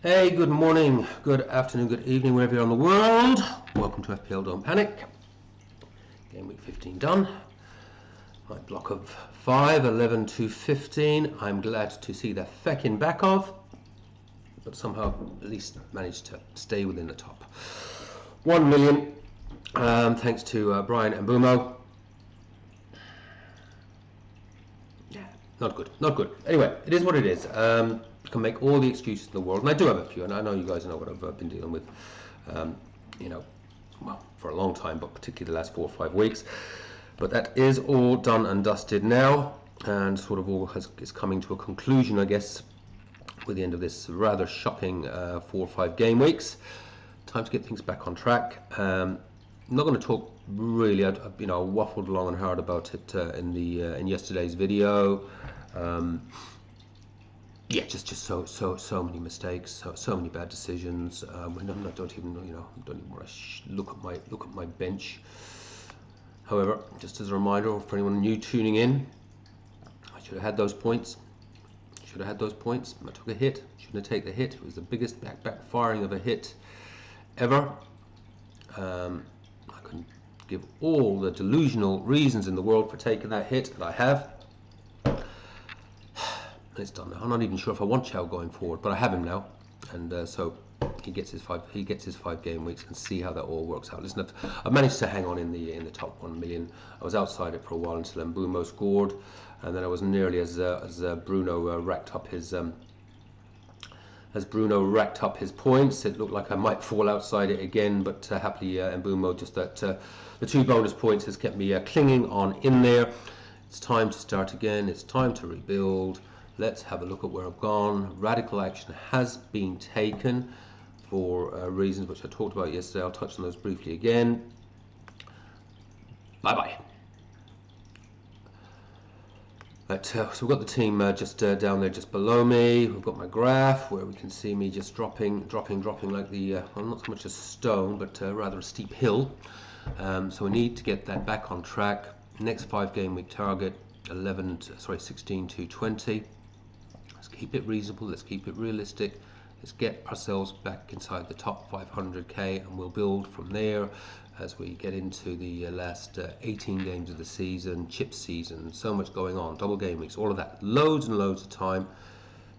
Hey, good morning, good afternoon, good evening, wherever you're on the world. Welcome to FPL, don't panic. Game week 15 done. My block of 5, 11 to 15. I'm glad to see the feckin' back of, but somehow at least managed to stay within the top 1 million. Thanks to Brian and Bumo. Yeah, not good, not good. Anyway, it is what it is. I can make all the excuses in the world, and I do have a few, and I know you guys know what I've been dealing with, well, for a long time, but particularly the last 4 or 5 weeks. But that is all done and dusted now, and sort of all is coming to a conclusion, I guess, with the end of this rather shocking 4 or 5 game weeks. Time to get things back on track. I'm not going to talk really. I waffled long and hard about it in yesterday's video. Yeah, just so many mistakes, so many bad decisions. And I don't even want to look at my bench. However, just as a reminder for anyone new tuning in, I should have had those points. I took a hit. Shouldn't have taken the hit. It was the biggest backfiring of a hit ever. I can give all the delusional reasons in the world for taking that hit that I have. It's done now. I'm not even sure if I want Chow going forward, but I have him now, and so he gets his 5 game weeks, and see how that all works out. Listen, I've managed to hang on in the top 1 million. I was outside it for a while until Mbumo scored, and then I was nearly as Bruno racked up his points. It looked like I might fall outside it again, but happily Mbumo, just that the 2 bonus points has kept me clinging on in there. It's time to start again. It's time to rebuild. Let's have a look at where I've gone. Radical action has been taken for reasons which I talked about yesterday. I'll touch on those briefly again. Bye-bye. Right, so we've got the team just down there, just below me. We've got my graph where we can see me just dropping like the, well, not so much a stone, but rather a steep hill. So we need to get that back on track. Next 5 game week target, 16 to 20. Let's keep it reasonable, let's keep it realistic, let's get ourselves back inside the top 500k, and we'll build from there as we get into the last 18 games of the season, chip season, so much going on, double game weeks, all of that, loads and loads of time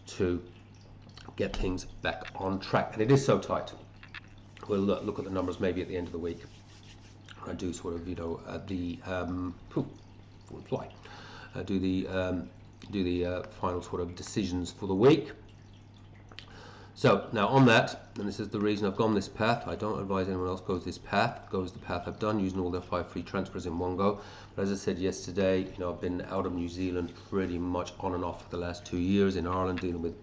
to get things back on track. And it is so tight. We'll look at the numbers maybe at the end of the week. I do sort of, do the final sort of decisions for the week. So now on that, and this is the reason I've gone this path. I don't advise anyone else goes the path I've done, using all their 5 free transfers in one go. But as I said yesterday, I've been out of New Zealand pretty much on and off for the last 2 years, in Ireland, dealing with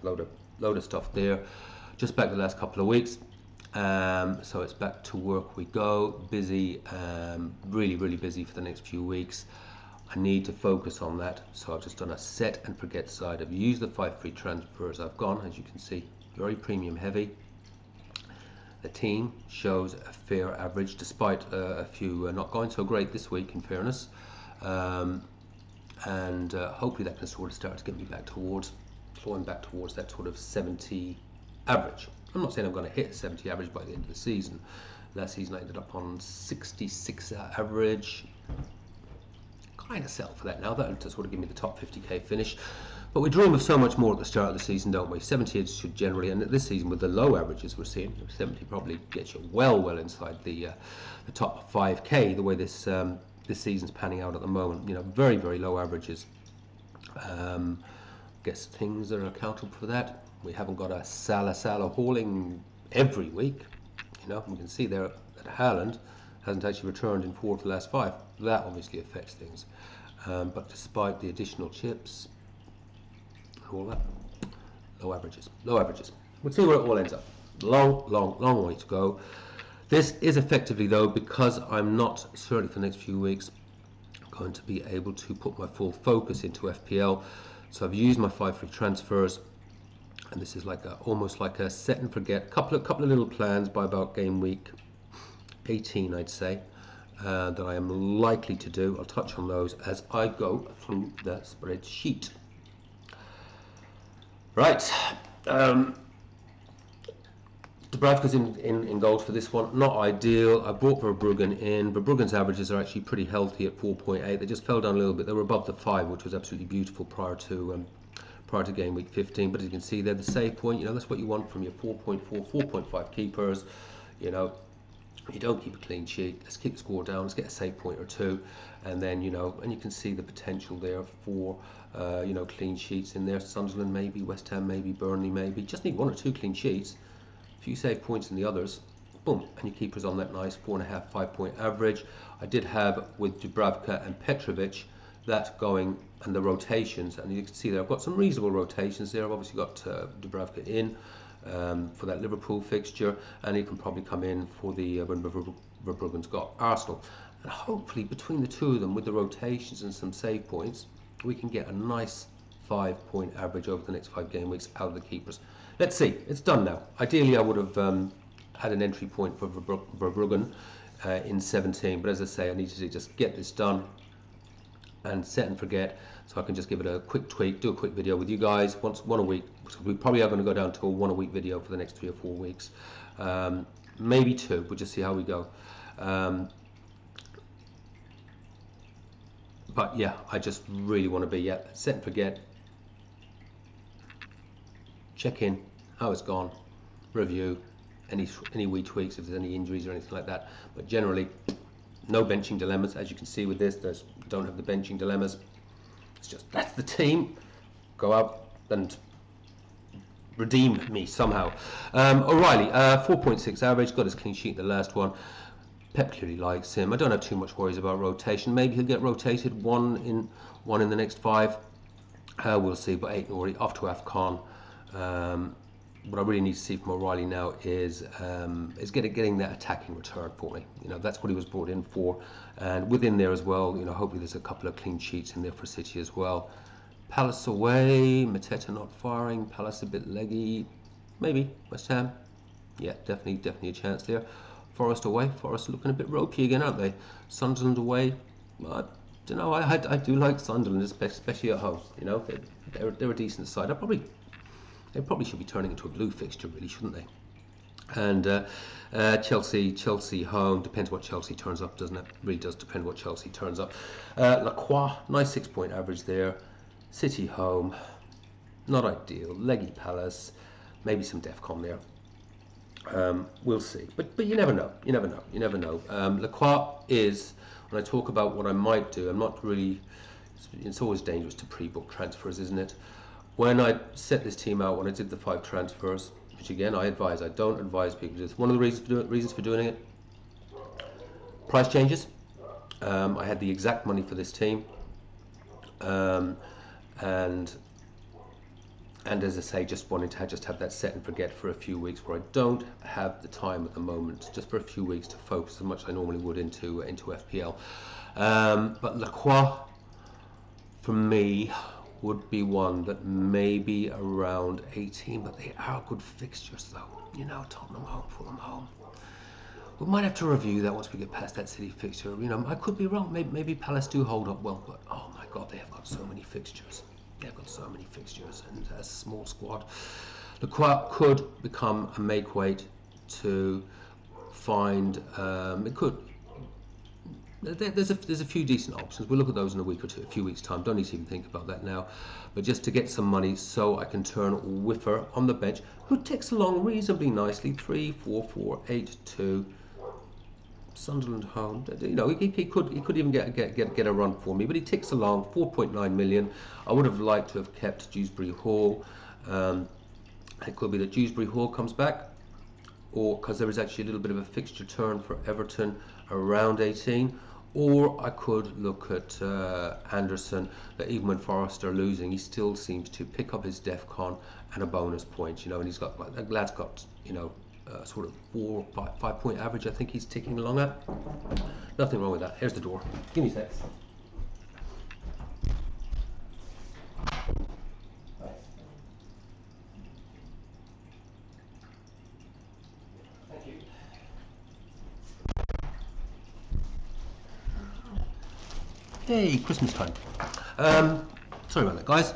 a load of stuff there. Just back the last couple of weeks. So it's back to work we go, busy, really busy for the next few weeks. I need to focus on that, so I've just done a set and forget side. I've used the 5 free transfers. I've gone, as you can see, very premium heavy. The team shows a fair average, despite a few not going so great this week, in fairness, and hopefully that can sort of start to get me back towards, flowing back towards that sort of 70 average. I'm not saying I'm going to hit 70 average by the end of the season. Last season I ended up on 66 average. Kind of settle for that now. That'll just sort of give me the top 50k finish. But we dream of so much more at the start of the season, don't we? 70 should generally, and this season with the low averages we're seeing, 70 probably gets you well inside the top 5k. The way this season's panning out at the moment, very low averages. Guess things that are accountable for that. We haven't got a Salah hauling every week. We can see there that Haaland hasn't actually returned in 4 of the last 5. That obviously affects things. But despite the additional chips, all that, low averages. We'll see where it all ends up. Long way to go. This is effectively, though, because I'm not, certainly for the next few weeks, going to be able to put my full focus into FPL. So I've used my 5 free transfers, and this is like almost like a set and forget. Couple of little plans by about game week 18, I'd say, that I am likely to do. I'll touch on those as I go through the spreadsheet. Right. Dubravka's in goals for this one. Not ideal. I brought Verbruggen in. Verbruggen's averages are actually pretty healthy at 4.8. They just fell down a little bit. They were above the 5, which was absolutely beautiful prior to game week 15. But as you can see there, the save point, that's what you want from your 4.4, 4.5 keepers. You don't keep a clean sheet. Let's keep the score down. Let's get a save point or two, and then and you can see the potential there for clean sheets in there. Sunderland maybe, West Ham maybe, Burnley maybe. Just need 1 or 2 clean sheets. If you save points in the others, boom, and your keeper's on that nice 4.5, 5-point average. I did have with Dubravka and Petrovic that going, and the rotations, and you can see there I've got some reasonable rotations there. I've obviously got Dubravka in for that Liverpool fixture, and he can probably come in for the when Verbruggen's got Arsenal. And hopefully between the two of them, with the rotations and some save points, we can get a nice 5-point average over the next 5 game weeks out of the keepers. Let's see. It's done now. Ideally, I would have had an entry point for Verbruggen in 17, but as I say, I needed to just get this done and set and forget, so I can just give it a quick tweak, do a quick video with you guys one a week. So we probably are going to go down to a 1 a week video for the next 3 or 4 weeks, maybe 2. We'll just see how we go. But yeah, I just really want to be set and forget. Check in, how it's gone, review, any wee tweaks if there's any injuries or anything like that. But generally, no benching dilemmas. As you can see with this, don't have the benching dilemmas. It's just that's the team. Go out and redeem me somehow. O'Reilly, 4.6 average, got his clean sheet in the last one. Pep clearly likes him. I don't have too much worries about rotation. Maybe he'll get rotated one in the next 5. We'll see. But 8 already off to AFCON. What I really need to see from O'Reilly now is getting that attacking return for me. That's what he was brought in for, and within there as well. Hopefully there's a couple of clean sheets in there for City as well. Palace away, Mateta not firing, Palace a bit leggy, maybe West Ham. Yeah, definitely a chance there. Forest away, Forest looking a bit ropey again, aren't they? Sunderland away, I don't know. I do like Sunderland, especially at home. They're a decent side. They probably should be turning into a blue fixture, really, shouldn't they? And Chelsea home, depends what Chelsea turns up, doesn't it? Really does depend what Chelsea turns up. Lacroix, nice 6-point average there. City home, not ideal. Leggy Palace, maybe some DEFCON there. We'll see, but you never know. Lacroix is, when I talk about what I might do, I'm not really. It's always dangerous to pre-book transfers, isn't it? When I set this team out, when I did the 5 transfers, which again I don't advise people to do this. One of the reasons for doing it, price changes. I had the exact money for this team, and as I say, just wanting to have that set and forget for a few weeks, where I don't have the time at the moment, just for a few weeks to focus as much as I normally would into FPL. But Lacroix, for me, would be one that maybe around 18, but they are good fixtures though. Tottenham home, Fulham home. We might have to review that once we get past that City fixture. I could be wrong. Maybe Palace do hold up well, but oh my God, they have got so many fixtures. They've got so many fixtures, and a small squad. Lacroix could become a make weight to find. It could. There's a few decent options. We'll look at those in a few weeks' time. Don't need to even think about that now. But just to get some money, so I can turn Whiffer on the bench, who ticks along reasonably nicely. 3, 4, 4, 8, 2. Sunderland home. He could even get a run for me, but he ticks along. 4.9 million. I would have liked to have kept Dewsbury Hall. It could be that Dewsbury Hall comes back, or because there is actually a little bit of a fixture turn for Everton around 18. Or I could look at Anderson, that even when Forest are losing, he still seems to pick up his DEFCON and a bonus point, and he's got, that lad's got, sort of 4 or 5 point average, I think he's ticking along at. Nothing wrong with that. Here's the door. Give me a sec. Thank you. Hey, Christmas time. Sorry about that, guys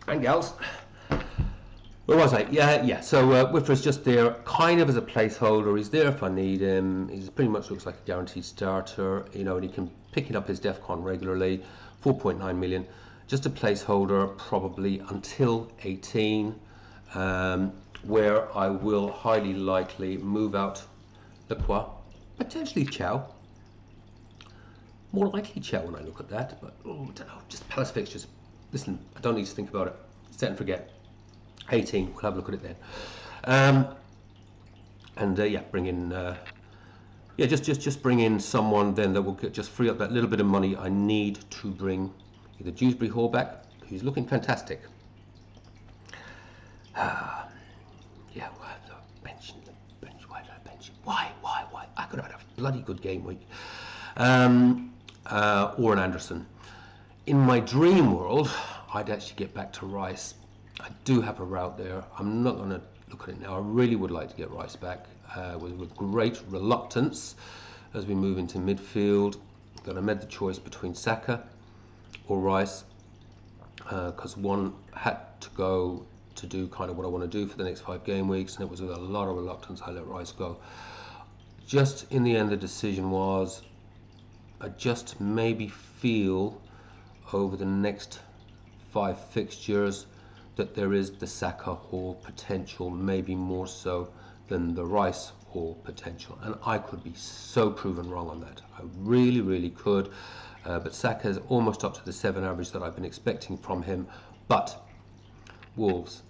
and gals. Where was I? Yeah. So Whitford's just there, kind of as a placeholder. He's there if I need him. He pretty much looks like a guaranteed starter, you know, and he can pick it up his DEFCON regularly. 4.9 million, just a placeholder, probably until 18, where I will highly likely move out Lacroix, potentially Chow. More likely Chow when I look at that, but I don't know. Just Palace fixtures. Listen, I don't need to think about it. Set and forget. 18, we'll have a look at it then. Yeah, bring in just bring in someone then that will just free up that little bit of money I need to bring either Dewsbury Hall back, who's looking fantastic. Yeah, well, the bench, why did I bench him? Why? I could have had a bloody good game week. Or an Anderson. In my dream world, I'd actually get back to Rice. I do have a route there. I'm not going to look at it now. I really would like to get Rice back with great reluctance as we move into midfield. But I made the choice between Saka or Rice because one had to go to do kind of what I want to do for the next 5 game weeks, and it was with a lot of reluctance I let Rice go. Just in the end, the decision was I just maybe feel over the next 5 fixtures that there is the Saka Hall potential, maybe more so than the Rice Hall potential, and I could be so proven wrong on that. I really could, but Saka is almost up to the 7 average that I've been expecting from him. But Wolves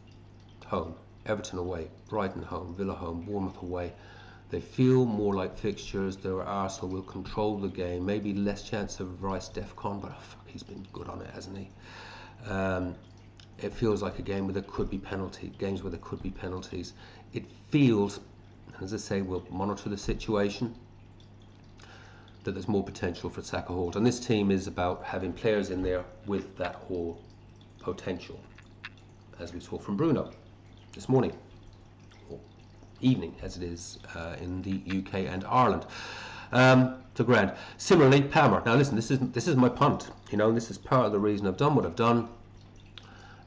home, Everton away, Brighton home, Villa home, Bournemouth away, they feel more like fixtures. There Arsenal will control the game, maybe less chance of Rice DEFCON, but he's been good on it, hasn't he? It feels like a game where there could be games where there could be penalties. It feels, as I say, we'll monitor the situation, that there's more potential for Saka Hall. And this team is about having players in there with that Hall potential, as we saw from Bruno this morning, or evening as it is in the UK and Ireland. To Grant. Similarly, Palmer. Now listen, this is my punt. You know, this is part of the reason I've done what I've done.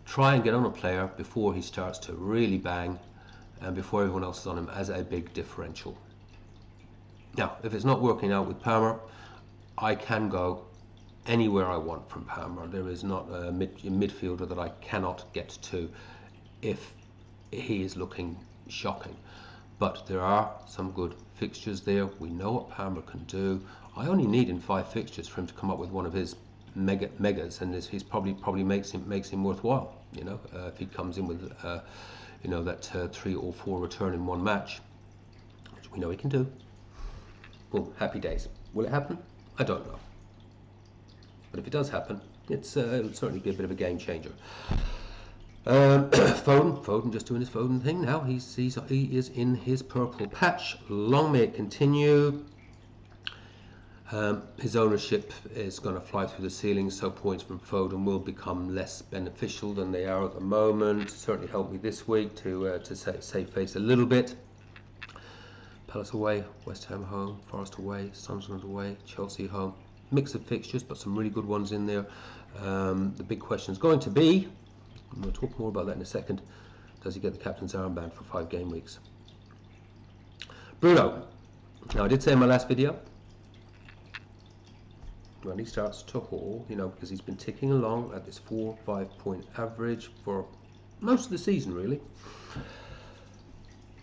Try and get on a player before he starts to really bang and before everyone else is on him as a big differential. Now, if it's not working out with Palmer, I can go anywhere I want from Palmer. There is not a midfielder that I cannot get to if he is looking shocking. But there are some good fixtures there. We know what Palmer can do. I only need in 5 fixtures for him to come up with one of his megas, and he's probably makes him worthwhile. You know, if he comes in with you know, that 3 or 4 return in 1 match, which we know he can do. Well, happy days. Will it happen? I don't know. But if it does happen, it'll certainly be a bit of a game changer. Foden just doing his Foden thing now. He is in his purple patch. Long may it continue. His ownership is going to fly through the ceiling, so points from Foden will become less beneficial than they are at the moment. Certainly helped me this week to save face a little bit. Palace away, West Ham home, Forest away, Sunderland away, Chelsea home. Mix of fixtures, but some really good ones in there. The big question is going to be, I'm going to talk more about that in a second, does he get the captain's armband for 5 game weeks? Bruno. Now, I did say in my last video, when he starts to haul, you know, because he's been ticking along at this 4-5 point average for most of the season, really.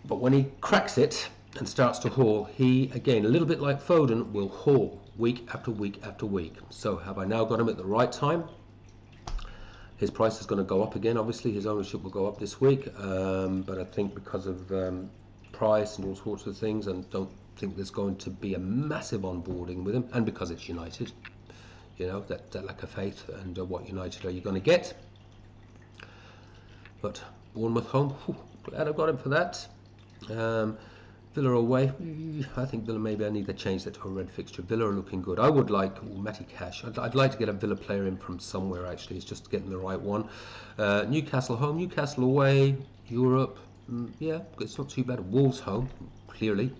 But when he cracks it and starts to haul, he, again, a little bit like Foden, will haul week after week after week. So have I now got him at the right time? His price is going to go up again, obviously. His ownership will go up this week. But I think because of price and all sorts of things, and don't think there's going to be a massive onboarding with him, and because it's United, you know, that lack of faith, and what United are you going to get? But Bournemouth home, glad I got him for that. Villa away, I think Villa, maybe I need to change that to a red fixture. Villa are looking good. I would like Matty Cash. I'd like to get a Villa player in from somewhere, actually. It's just getting the right one. Newcastle home, Newcastle away, Europe, yeah, it's not too bad. Wolves home, clearly.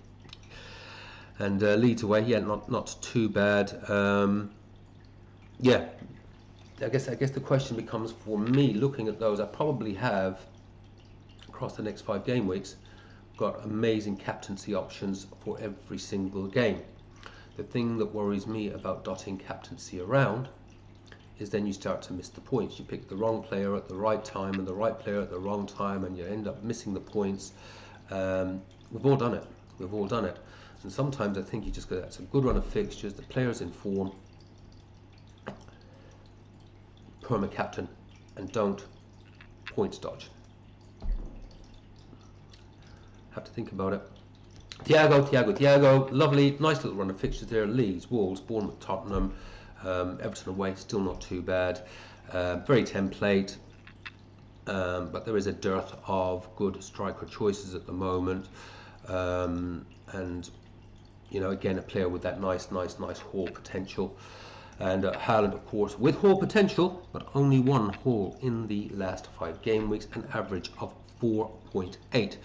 And Leeds away, yeah, not too bad. Yeah, I guess the question becomes for me, looking at those, I probably have across the next 5 game weeks, got amazing captaincy options for every single game. The thing that worries me about dotting captaincy around is then you start to miss the points. You pick the wrong player at the right time and the right player at the wrong time, and you end up missing the points. We've all done it. We've all done it. And sometimes I think you just go, that's a good run of fixtures, the player's in form, perma captain, and don't points dodge. Have to think about it. Thiago, lovely, nice little run of fixtures there. Leeds, Wolves, Bournemouth, Tottenham, Everton away, still not too bad. Very template, but there is a dearth of good striker choices at the moment. And you know, again, a player with that nice haul potential. And Haaland, of course, with haul potential, but only 1 haul in the last 5 game weeks, an average of 4.8.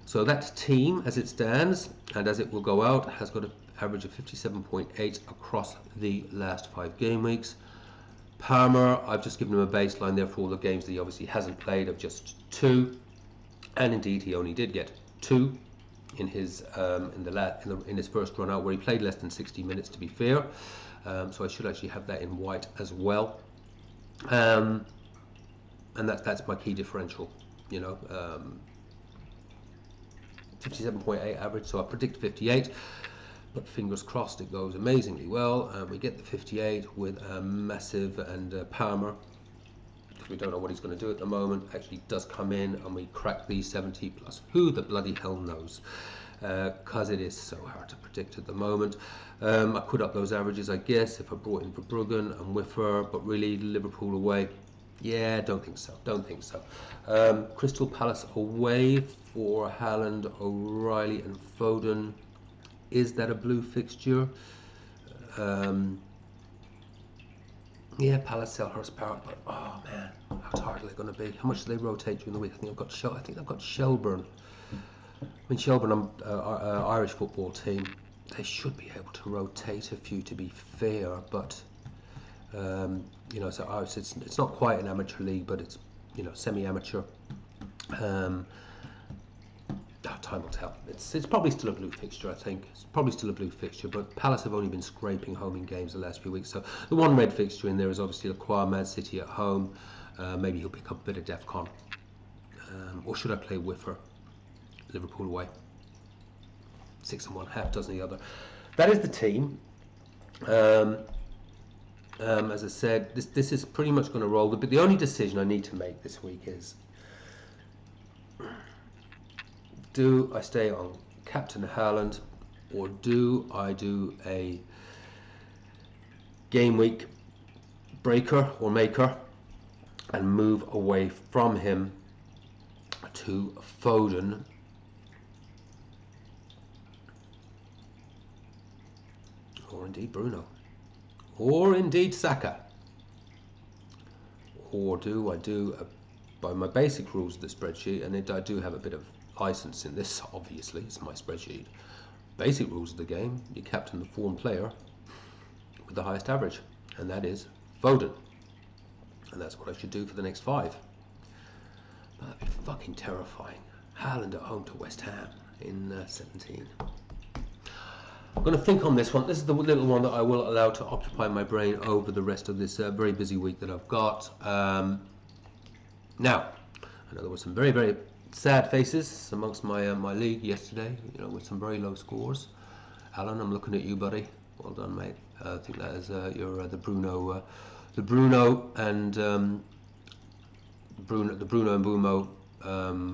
So that team, as it stands, and as it will go out, has got an average of 57.8 across the last 5 game weeks. Palmer, I've just given him a baseline there for all the games that he obviously hasn't played, of just 2, and indeed he only did get 2 in his in his first run out, where he played less than 60 minutes, to be fair. So I should actually have that in white as well. And that's my key differential, you know. 57.8 average, so I predict 58, but fingers crossed it goes amazingly well. We get the 58 with a massive, and Palmer, because we don't know what he's going to do at the moment, actually does come in, and we crack the 70 plus. Who the bloody hell knows? Because it is so hard to predict at the moment. I could up those averages, I guess, if I brought in Verbruggen and Whiffer, but really Liverpool away, yeah, don't think so. Crystal Palace away for Haaland, O'Reilly and Foden. Is that a blue fixture? Yeah, Palace, Selhurst Park, but oh man, how tired are they going to be? How much do they rotate during the week? I think I've got Shelburne. I mean, Shelburne, Irish football team, they should be able to rotate a few, to be fair, but you know, so it's not quite an amateur league, but it's, you know, semi-amateur. Time will tell. It's probably still a blue fixture, I think. It's probably still a blue fixture, but Palace have only been scraping home in games the last few weeks. So the one red fixture in there is obviously Lacroix, Man City at home. Maybe he'll pick up a bit of DEFCON. Or should I play Whiffer? Liverpool away. 6 and 1, half dozen the other. That is the team. As I said, this is pretty much going to roll. But the only decision I need to make this week is, do I stay on Captain Haaland, or do I do a game week breaker or maker and move away from him to Foden, or indeed Bruno, or indeed Saka? Or do I do by my basic rules of the spreadsheet, and I do have a bit of license in this, obviously, it's my spreadsheet. Basic rules of the game, you captain the form player with the highest average, and that is Foden. And that's what I should do for the next 5. But that'd be fucking terrifying. Haaland at home to West Ham in 17. I'm going to think on this one. This is the little one that I will allow to occupy my brain over the rest of this very busy week that I've got. Now, I know there were some very, very sad faces amongst my my league yesterday, you know, with some very low scores. Alan, I'm looking at you, buddy. Well done, mate. I think that is your the Bruno and Bruno and Bumo.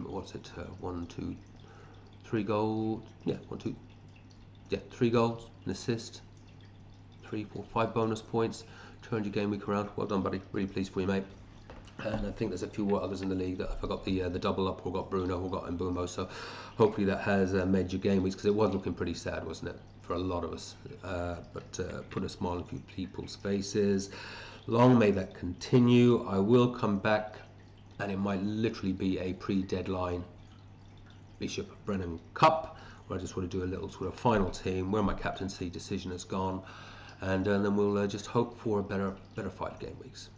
What's it? 1, 2, 3 goals. Yeah, 1, 2. Yeah, 3 goals, an assist, 3, 4, 5 bonus points. Turned your game week around. Well done, buddy. Really pleased for you, mate. And I think there's a few others in the league that if I got the double up, or got Bruno, or got Mbumo, so hopefully that has made your game weeks, because it was looking pretty sad, wasn't it, for a lot of us, but put a smile on a few people's faces. Long may that continue. I will come back, and it might literally be a pre-deadline Bishop Brennan Cup, where I just want to do a little sort of final team where my captaincy decision has gone, and then we'll just hope for a better 5 game weeks.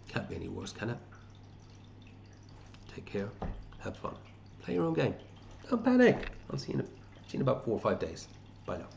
Can't be any worse, can it? Take care. Have fun. Play your own game. Don't panic. I'll see you in about 4 or 5 days. Bye now.